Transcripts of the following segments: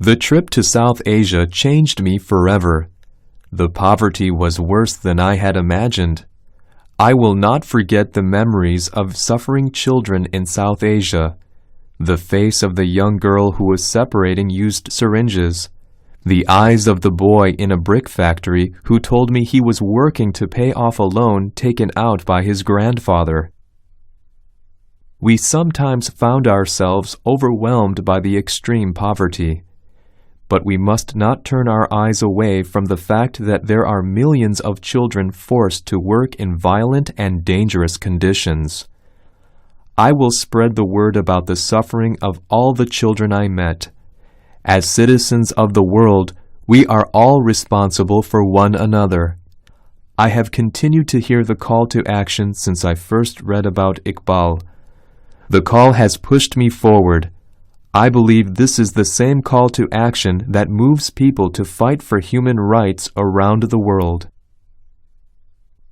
The trip to South Asia changed me forever. The poverty was worse than I had imagined. I will not forget the memories of suffering children in South Asia. The face of the young girl who was separating used syringes. The eyes of the boy in a brick factory who told me he was working to pay off a loan taken out by his grandfather. We sometimes found ourselves overwhelmed by the extreme poverty. But we must not turn our eyes away from the fact that there are millions of children forced to work in violent and dangerous conditions. I will spread the word about the suffering of all the children I met. As citizens of the world, we are all responsible for one another. I have continued to hear the call to action since I first read about Iqbal. The call has pushed me forward. I believe this is the same call to action that moves people to fight for human rights around the world.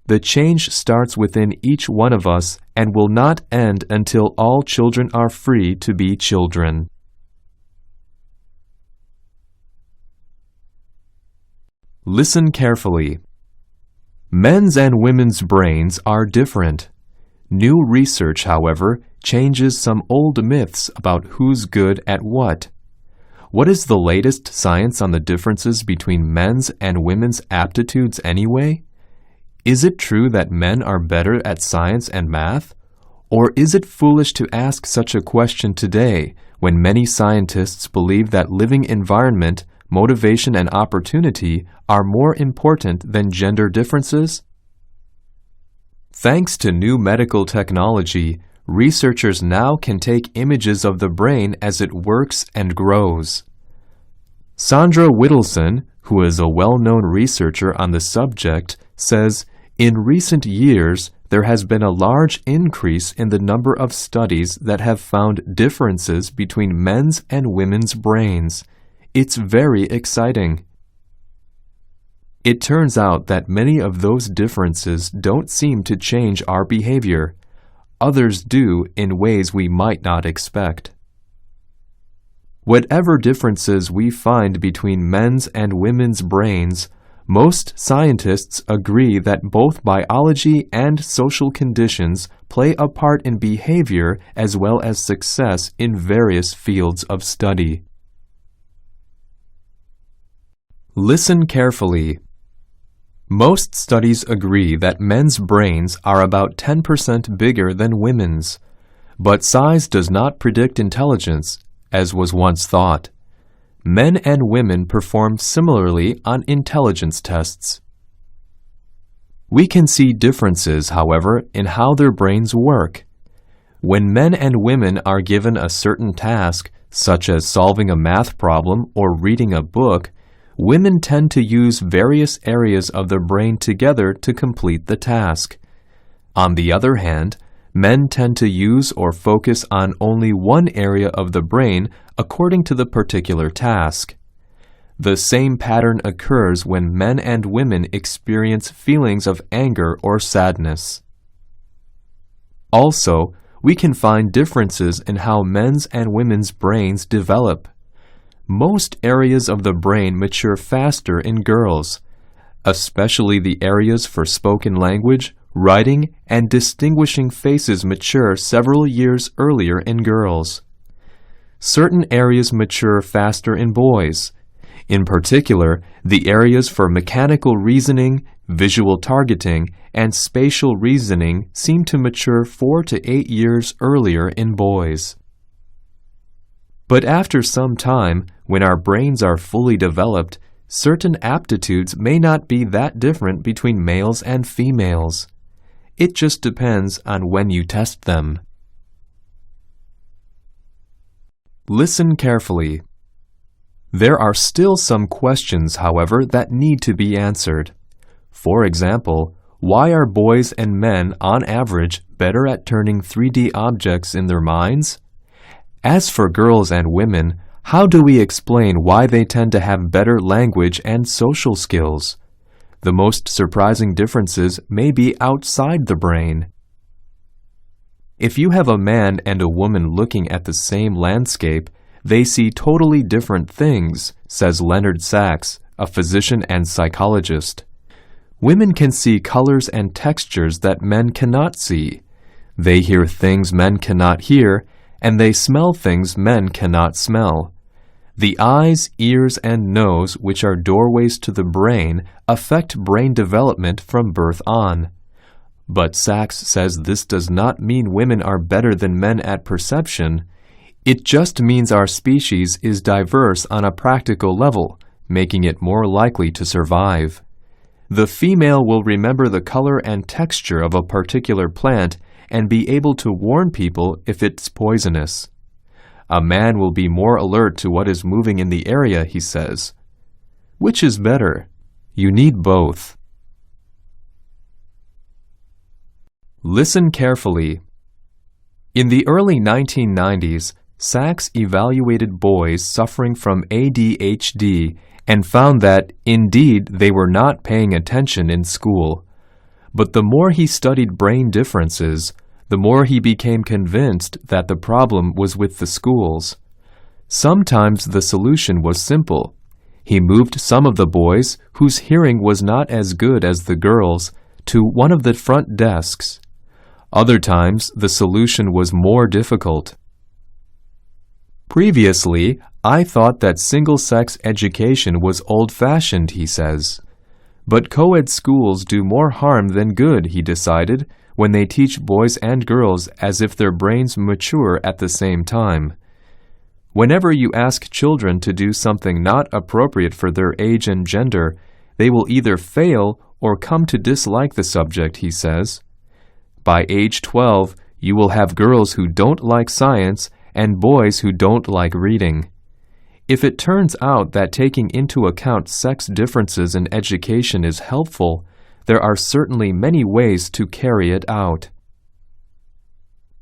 The change starts within each one of us and will not end until all children are free to be children. Listen carefully. Men's and women's brains are different. New research, however, changes some old myths about who's good at what. What is the latest science on the differences between men's and women's aptitudes anyway? Is it true that men are better at science and math? Or is it foolish to ask such a question today when many scientists believe that living environment, motivation, and opportunity are more important than gender differences? Thanks to new medical technology, researchers now can take images of the brain as it works and grows. Sandra Whittleson, who is a well-known researcher on the subject, says, "In recent years, there has been a large increase in the number of studies that have found differences between men's and women's brains. It's very exciting." It turns out that many of those differences don't seem to change our behavior. Others do in ways we might not expect. Whatever differences we find between men's and women's brains, most scientists agree that both biology and social conditions play a part in behavior as well as success in various fields of study. Listen carefully. Most studies agree that men's brains are about 10% bigger than women's, but size does not predict intelligence, as was once thought. Men and women perform similarly on intelligence tests. We can see differences, however, in how their brains work. When men and women are given a certain task, such as solving a math problem or reading a book, women tend to use various areas of their brain together to complete the task. On the other hand, men tend to use or focus on only one area of the brain according to the particular task. The same pattern occurs when men and women experience feelings of anger or sadness. Also, we can find differences in how men's and women's brains develop. Most areas of the brain mature faster in girls, especially the areas for spoken language, writing, and distinguishing faces mature several years earlier in girls. Certain areas mature faster in boys. In particular, the areas for mechanical reasoning, visual targeting, and spatial reasoning seem to mature 4 to 8 years earlier in boys. But after some time, when our brains are fully developed, certain aptitudes may not be that different between males and females. It just depends on when you test them. Listen carefully. There are still some questions, however, that need to be answered. For example, why are boys and men, on average, better at turning 3D objects in their minds? As for girls and women, how do we explain why they tend to have better language and social skills? The most surprising differences may be outside the brain. If you have a man and a woman looking at the same landscape, They see totally different things, says Leonard Sachs, a physician and psychologist. Women can see colors and textures that men cannot see. They hear things men cannot hear, and they smell things men cannot smell. The eyes, ears, and nose, which are doorways to the brain, affect brain development from birth on. But Sachs says this does not mean women are better than men at perception. It just means our species is diverse on a practical level, making it more likely to survive. The female will remember the color and texture of a particular plant and be able to warn people if it's poisonous. A man will be more alert to what is moving in the area, he says. Which is better? You need both. Listen carefully. In the early 1990s, Sachs evaluated boys suffering from ADHD and found that, indeed, they were not paying attention in school. But the more he studied brain differences, the more he became convinced that the problem was with the schools. Sometimes the solution was simple. He moved some of the boys, whose hearing was not as good as the girls, to one of the front desks. Other times, the solution was more difficult. Previously, I thought that single-sex education was old-fashioned, he says. But co-ed schools do more harm than good, he decided, when they teach boys and girls as if their brains mature at the same time. Whenever you ask children to do something not appropriate for their age and gender, they will either fail or come to dislike the subject, he says. By age 12, you will have girls who don't like science and boys who don't like reading. If it turns out that taking into account sex differences in education is helpful, there are certainly many ways to carry it out.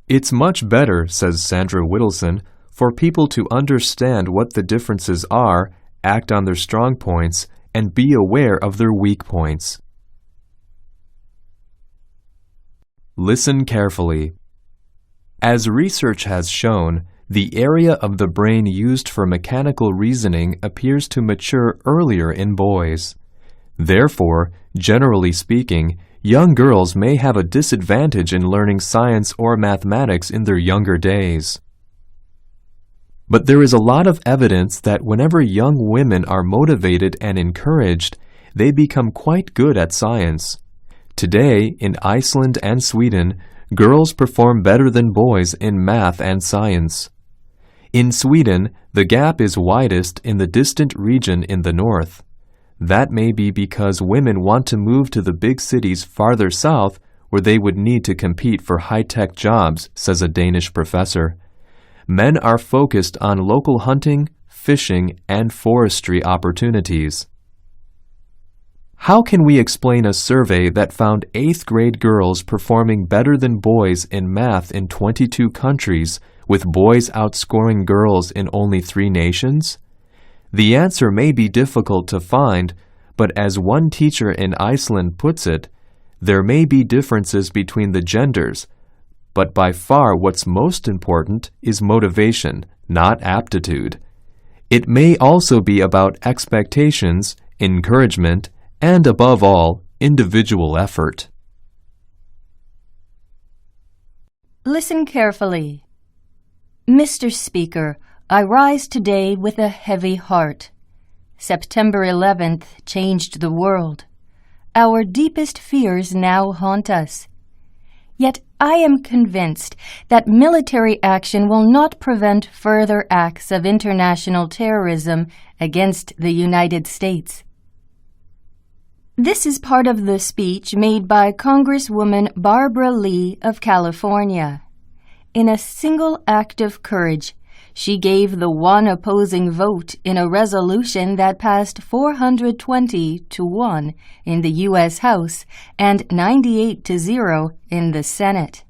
It's much better, says Sandra Whittleson, for people to understand what the differences are, act on their strong points, and be aware of their weak points. Listen carefully. As research has shown, the area of the brain used for mechanical reasoning appears to mature earlier in boys. Therefore, generally speaking, young girls may have a disadvantage in learning science or mathematics in their younger days. But there is a lot of evidence that whenever young women are motivated and encouraged, they become quite good at science. Today, in Iceland and Sweden, girls perform better than boys in math and science. In Sweden, the gap is widest in the distant region in the north. That may be because women want to move to the big cities farther south where they would need to compete for high-tech jobs, says a Danish professor. Men are focused on local hunting, fishing, and forestry opportunities. How can we explain a survey that found 8th grade girls performing better than boys in math in 22 countries, with boys outscoring girls in only 3 nations? The answer may be difficult to find, but as one teacher in Iceland puts it, there may be differences between the genders, but by far what's most important is motivation, not aptitude. It may also be about expectations, encouragement, and above all, individual effort. Listen carefully. Mr. Speaker, I rise today with a heavy heart. September 11th changed the world. Our deepest fears now haunt us. Yet I am convinced that military action will not prevent further acts of international terrorism against the United States. This is part of the speech made by Congresswoman Barbara Lee of California. In a single act of courage, she gave the one opposing vote in a resolution that passed 420 to 1 in the U.S. House and 98 to 0 in the Senate.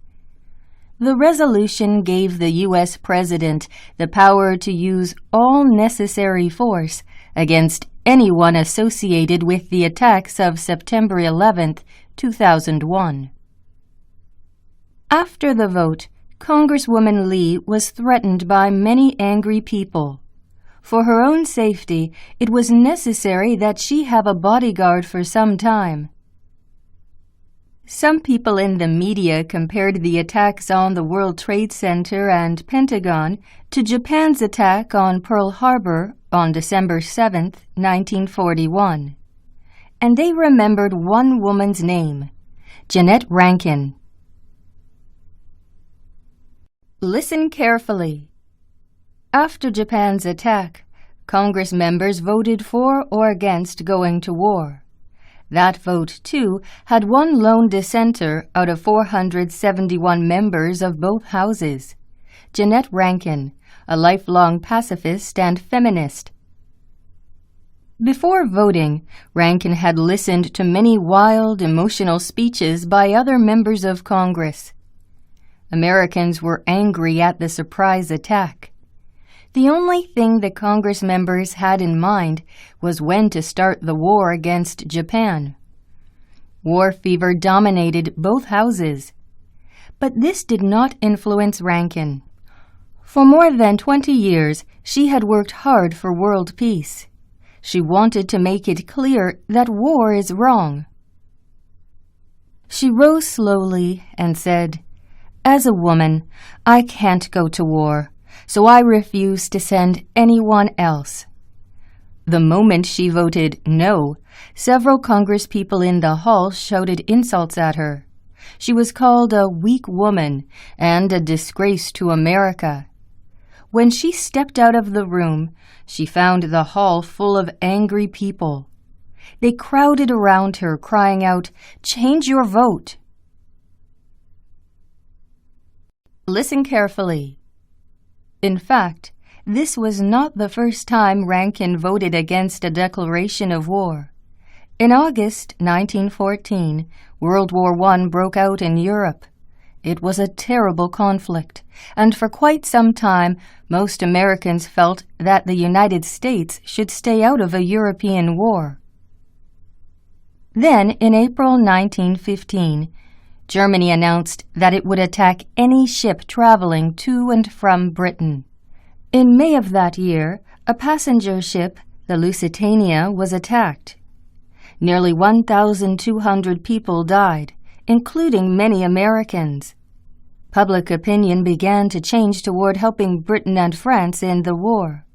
The resolution gave the U.S. President the power to use all necessary force against anyone associated with the attacks of September 11, 2001. After the vote, Congresswoman Lee was threatened by many angry people. For her own safety, it was necessary that she have a bodyguard for some time. Some people in the media compared the attacks on the World Trade Center and Pentagon to Japan's attack on Pearl Harbor on December 7, 1941. And they remembered one woman's name, Jeannette Rankin. Listen carefully. After Japan's attack, Congress members voted for or against going to war. That vote, too, had one lone dissenter out of 471 members of both houses, Jeannette Rankin, a lifelong pacifist and feminist. Before voting, Rankin had listened to many wild, emotional speeches by other members of Congress. Americans were angry at the surprise attack. The only thing the Congress members had in mind was when to start the war against Japan. War fever dominated both houses. But this did not influence Rankin. For more than 20 years, she had worked hard for world peace. She wanted to make it clear that war is wrong. She rose slowly and said, "As a woman, I can't go to war, so I refuse to send anyone else." The moment she voted no, several congresspeople in the hall shouted insults at her. She was called a weak woman and a disgrace to America. When she stepped out of the room, she found the hall full of angry people. They crowded around her, crying out, "Change your vote!" Listen carefully. In fact, this was not the first time Rankin voted against a declaration of war. In August 1914, World War I broke out in Europe. It was a terrible conflict, and for quite some time, most Americans felt that the United States should stay out of a European war. Then, in April 1915, Germany announced that it would attack any ship traveling to and from Britain. In May of that year, a passenger ship, the Lusitania, was attacked. Nearly 1,200 people died, including many Americans. Public opinion began to change toward helping Britain and France in the war.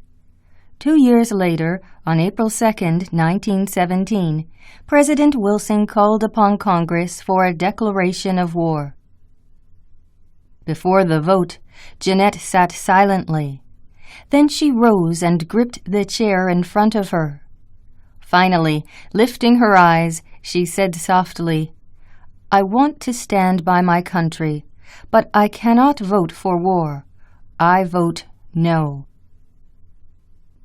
2 years later, on April 2, 1917, President Wilson called upon Congress for a declaration of war. Before the vote, Jeannette sat silently. Then she rose and gripped the chair in front of her. Finally, lifting her eyes, she said softly, "I want to stand by my country, but I cannot vote for war. I vote no."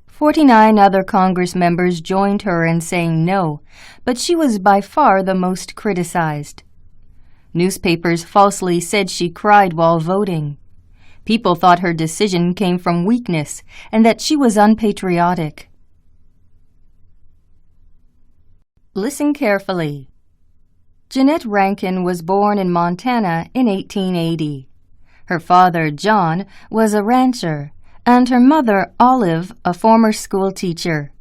49 other Congress members joined her in saying no, but she was by far the most criticized. Newspapers falsely said she cried while voting. People thought her decision came from weakness and that she was unpatriotic. Listen carefully. Jeannette Rankin was born in Montana in 1880. Her father, John, was a rancher, and her mother, Olive, a former school teacher.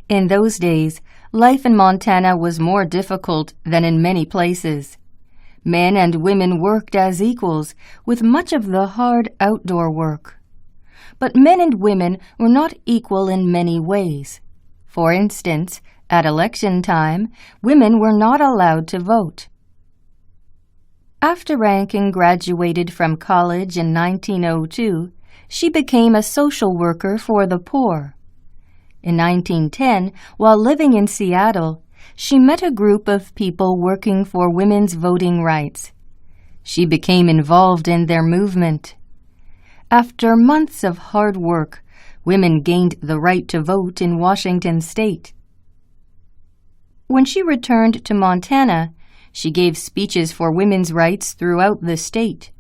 In those days, life in Montana was more difficult than in many places. Men and women worked as equals, with much of the hard outdoor work. But men and women were not equal in many ways. For instance, at election time, women were not allowed to vote. After Rankin graduated from college in 1902, she became a social worker for the poor. In 1910, while living in Seattle, she met a group of people working for women's voting rights. She became involved in their movement. After months of hard work, women gained the right to vote in Washington state. When she returned to Montana, she gave speeches for women's rights throughout the state.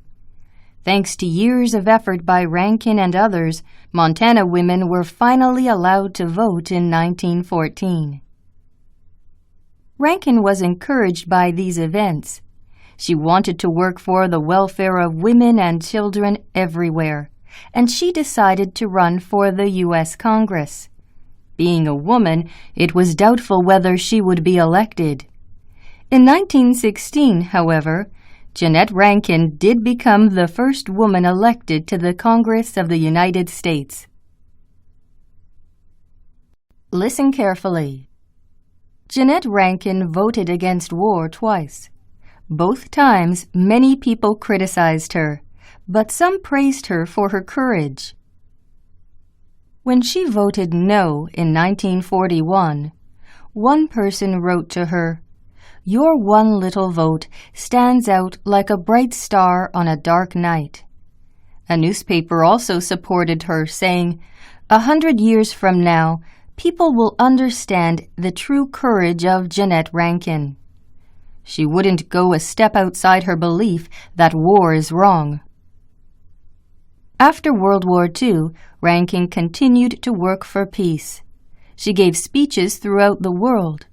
Thanks to years of effort by Rankin and others, Montana women were finally allowed to vote in 1914. Rankin was encouraged by these events. She wanted to work for the welfare of women and children everywhere, and she decided to run for the U.S. Congress. Being a woman, it was doubtful whether she would be elected. In 1916, however, Jeannette Rankin did become the first woman elected to the Congress of the United States. Listen carefully. Jeannette Rankin voted against war twice. Both times, many people criticized her, but some praised her for her courage. When she voted no in 1941, one person wrote to her, "Your one little vote stands out like a bright star on a dark night." A newspaper also supported her, saying, "100 years from now, people will understand the true courage of Jeannette Rankin." She wouldn't go a step outside her belief that war is wrong. After World War II, Rankin continued to work for peace. She gave speeches throughout the world.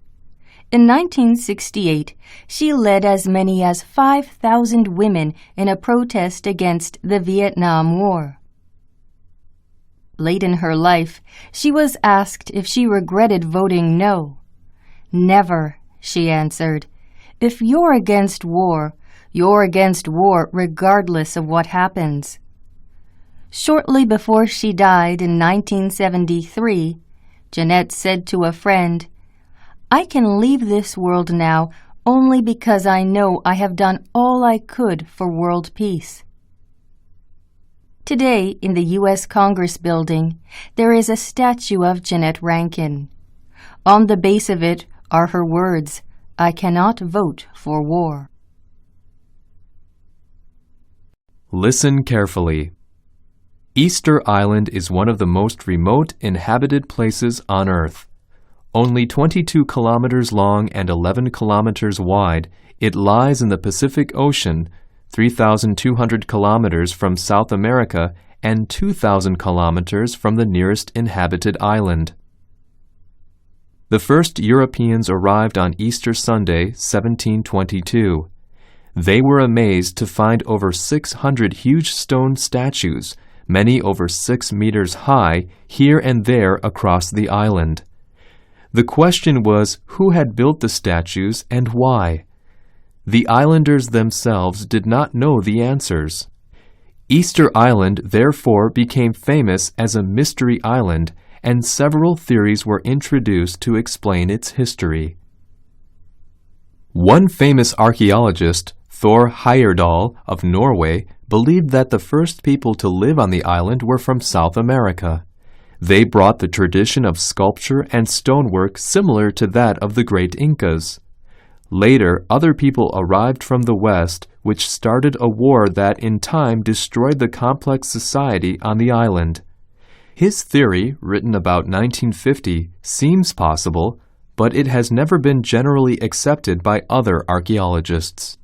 In 1968, she led as many as 5,000 women in a protest against the Vietnam War. Late in her life, she was asked if she regretted voting no. "Never," she answered. "If you're against war, you're against war regardless of what happens." Shortly before she died in 1973, Jeannette said to a friend, "I can leave this world now only because I know I have done all I could for world peace." Today, in the U.S. Congress building, there is a statue of Jeannette Rankin. On the base of it are her words, "I cannot vote for war." Listen carefully. Easter Island is one of the most remote inhabited places on Earth. Only 22 kilometers long and 11 kilometers wide, it lies in the Pacific Ocean, 3,200 kilometers from South America and 2,000 kilometers from the nearest inhabited island. The first Europeans arrived on Easter Sunday, 1722. They were amazed to find over 600 huge stone statues, many over 6 meters high, here and there across the island. The question was who had built the statues and why. The islanders themselves did not know the answers. Easter Island therefore became famous as a mystery island, and several theories were introduced to explain its history. One famous archaeologist, Thor Heyerdahl of Norway, believed that the first people to live on the island were from South America. They brought the tradition of sculpture and stonework similar to that of the great Incas. Later, other people arrived from the West, which started a war that in time destroyed the complex society on the island. His theory, written about 1950, seems possible, but it has never been generally accepted by other archaeologists.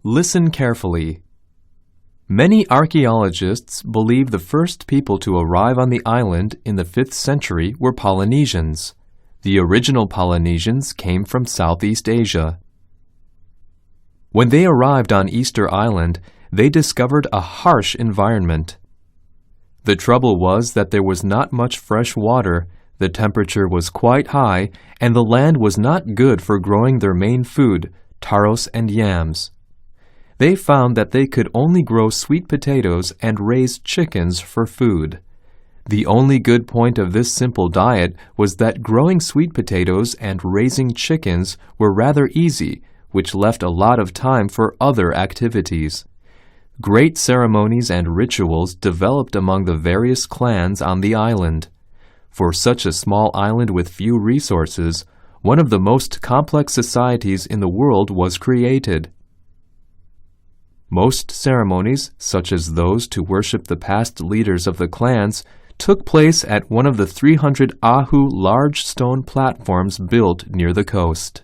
Listen carefully. Many archaeologists believe the first people to arrive on the island in the 5th century were Polynesians. The original Polynesians came from Southeast Asia. When they arrived on Easter Island, they discovered a harsh environment. The trouble was that there was not much fresh water, the temperature was quite high, and the land was not good for growing their main food, taros and yams. They found that they could only grow sweet potatoes and raise chickens for food. The only good point of this simple diet was that growing sweet potatoes and raising chickens were rather easy, which left a lot of time for other activities. Great ceremonies and rituals developed among the various clans on the island. For such a small island with few resources, one of the most complex societies in the world was created. Most ceremonies, such as those to worship the past leaders of the clans, took place at one of the 300 ahu large stone platforms built near the coast.